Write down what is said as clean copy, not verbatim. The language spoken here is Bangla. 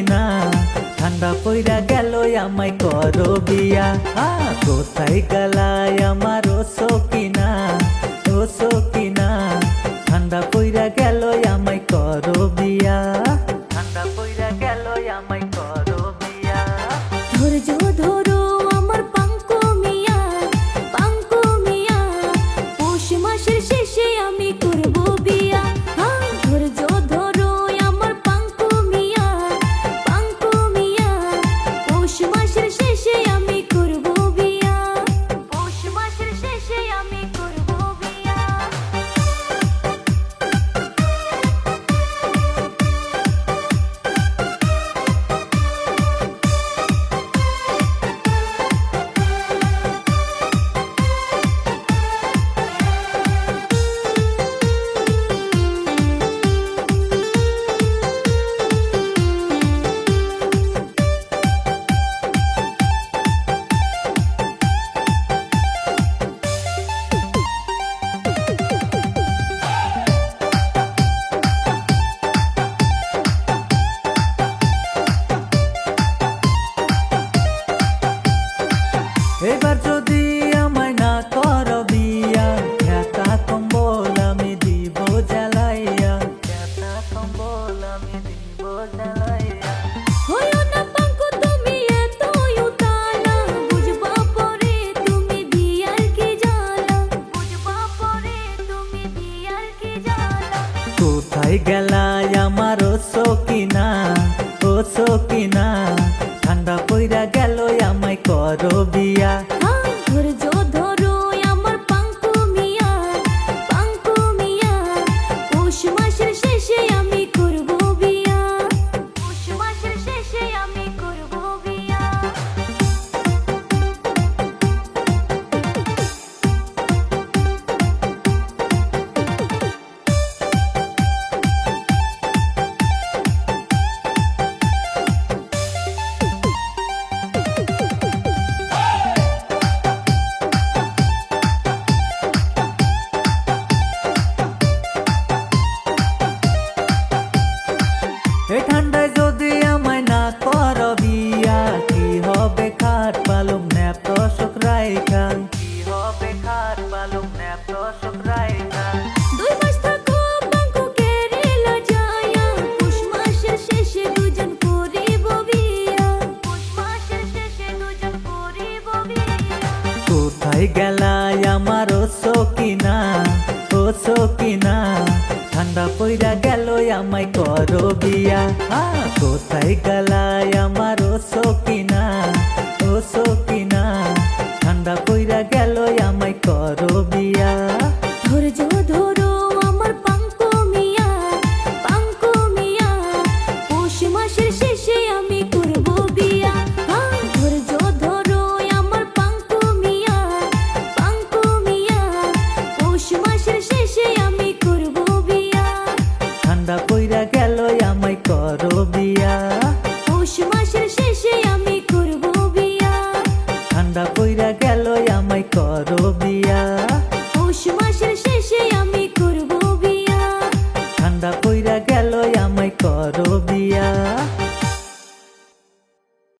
কিনা ঠান্ডা পইরা গেল আমায় করো বিয়া কোথায় গেলাই আমার ও সকিনা ঠান্ডা পইরা গেল আমায় করো বিয়া ঠান্ডা পইরা গেল আমায় করো বিয়া ধৈর্য ধরো আমার পাঙ্কু মিয়া পৌষ মাসের শেষে আমি করব বিয়া ধৈর্য ধরো আমার পাঙ্কু মিয়া পৌষ মাসের শেষে আমি করব বিয়া পৌষ মাসের শেষে আমি করব বিয়া এবার যদি আমায় না কর বিয়া একা কম্বল আমি দিব জ্বালাইয়া একা কম্বল আমি দিব জ্বালাইয়া হয়ো না পাঙ্কু তুমি এত উতালা বুঝবা পরে তুমি বিয়ার কি জ্বালা বুঝবা পরে তুমি বিয়ার কি জ্বালা কোথায় গেলাই আমার ও সকিনা ঠান্ডা পইরা গেল আমায় করো বিয়া ধৈর্য ধরো আমার পাঙ্কু মিয়া পৌষ মাসের শেষে আমি করব বিয়া পৌষ মাসের শেষে আমি করব বিয়া এ ঠান্ডায় যদি আমায় না কর বিয়া কি হবে খাট পালং ন্যাপ দশক রাইখা কি হবে খাট পালং ন্যাপ দশক রাইখা 2 মাস থাকো পাঙ্কু কেরিলা যায়া পৌষ মাসের শেষে দুজন করিব বিয়া পৌষ মাসের শেষে দুজন করিব বিয়া কোথায় গেলাই আমার ও সকিনা ঠান্ডা পইরা গেল আমায় করো বিয়া কোথায় গেলাই আমার ও সকিনা ঠান্ডা পইরা গেল আমায় করো বিয়া ধৈর্য ধরো আমার পাঙ্কু মিয়া পৌষ মাসের শেষে আমি করব বিয়া ধৈর্য ধরো আমার পাঙ্কু মিয়া পৌষ মাসের শেষে আমি করব বিয়া ঠান্ডা পইরা গেল আমায় করো বিয়া পৌষ মাসের শেষে আমি করব বিয়া ঠান্ডা পইরা গেল আমায় করো বিয়া পৌষ মাসের শেষে আমি করব বিয়া ঠান্ডা পইরা গেল আমায় করো বিয়া।